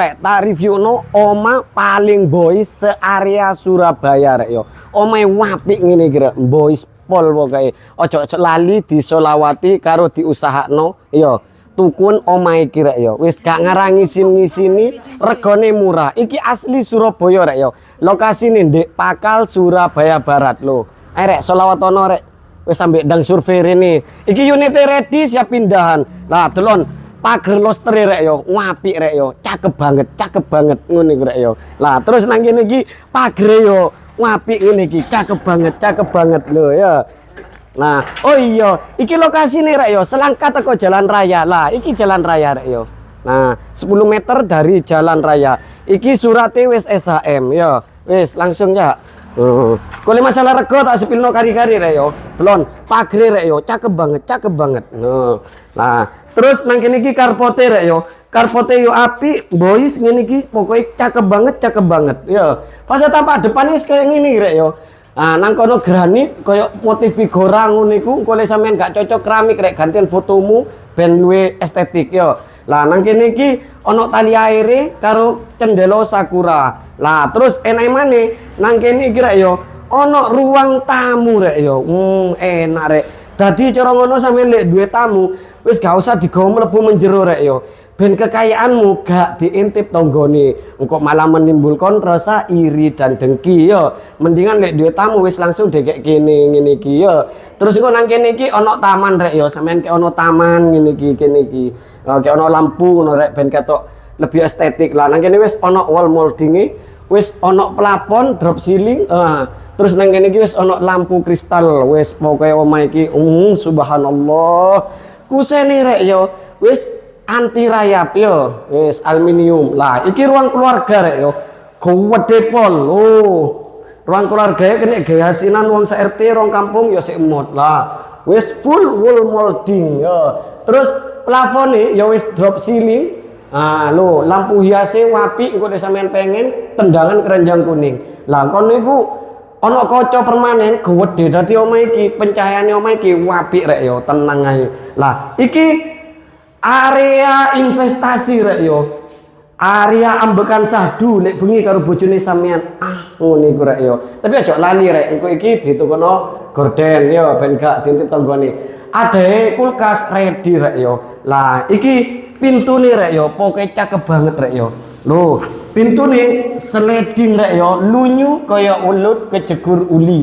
Rek tak reviewno oma paling boys se-area Surabaya rek yo. Omae wapik ngene iki rek, boys pol pokoke. Ojo lali disolawati karo diusahakno yo. Tukun omae iki rek yo. Wis gak ngarangi ngisini, regane murah. Iki asli Surabaya rek yo. Lokasine ndek Pakal Surabaya Barat lho. Rek solawatono rek. Wis sampe ndang survei rene. Iki unit ready siap pindahan. Lah delon pager loster rek yo, ngapik rek yo, cakep banget ngono iki rek yo. Lah terus nang kene iki pagere yo, ngapik ngene iki, cakep banget lho ya. Nah, oh iya, iki lokasine rek yo, selangkah teko jalan raya. Lah, iki jalan raya rek yo. Nah, 10 meter dari jalan raya. Iki surate wis SHM ya. Wis langsung ya. Kole masalah rego tak sepilno kari-kari rek yo. Delon, pagere rek yo, cakep banget. Nah, terus nang kene iki karpote rek yo. Karpote yo apik, boys ngene iki pokoke cakep banget ya. Fase tampak depannya kayak ngene rek yo. Nah, nang kono granit koyo motif figura ngono iku, kole sampean gak cocok keramik rek gantian fotomu ben luwe estetik yo. Lah nang kene iki ana tali aire karo cendelo sakura. Lah terus enak maneh nang kene iki rek yo ana ruang tamu rek yo. Enak rek. Dadi cara ngono sampean lek duwe tamu wis gak usah digawa mlebu menjero rek yo. Ben kekayaanmu gak diintip tanggane, engko malah menimbulkan rasa iri dan dengki yo. Mendingan lek duwe tamu wis langsung dekek kene ngene iki yo. Terus engko nang kene iki ana taman rek yo, sampean ke ana taman ngene iki kene iki. Kayak ana lampu ngono rek ben ketok lebih estetik. Lah nang kene wis ana wall moldinge, wis ana plafon drop ceiling. Terus nang kene iki wis ana lampu kristal. Wis pokoke omah iki subhanallah. Kusene rek yo wis anti rayap yo, wis aluminium. Lah iki ruang keluarga rek yo. Gede pol. Ruang keluarga kene gayasinan wong se-RT rong kampung yo sik emot. Lah wis full wall molding yo. Terus plafone yo wis drop ceiling. Lho, lampu hiase apik engko sampean pengen tendangan keranjang kuning. Lah kono iku ana kaca permanen gede. Dadi omah iki pencahayaane omah iki apik rek yo, tenang ae. Lah iki area investasi rek yo. Area ambekan sadu lek bengi karo bojone sampean. Ngono iku rek yo. Tapi aja lali rek, engko iki ditukono gorden yo ben gak diintip tanggane. Adae kulkas ready rek yo. Lah iki pintune rek yo, pokoke cakep banget rek yo. Loh, pintune sliding rek yo, lunyu kaya ulut kejegur uli.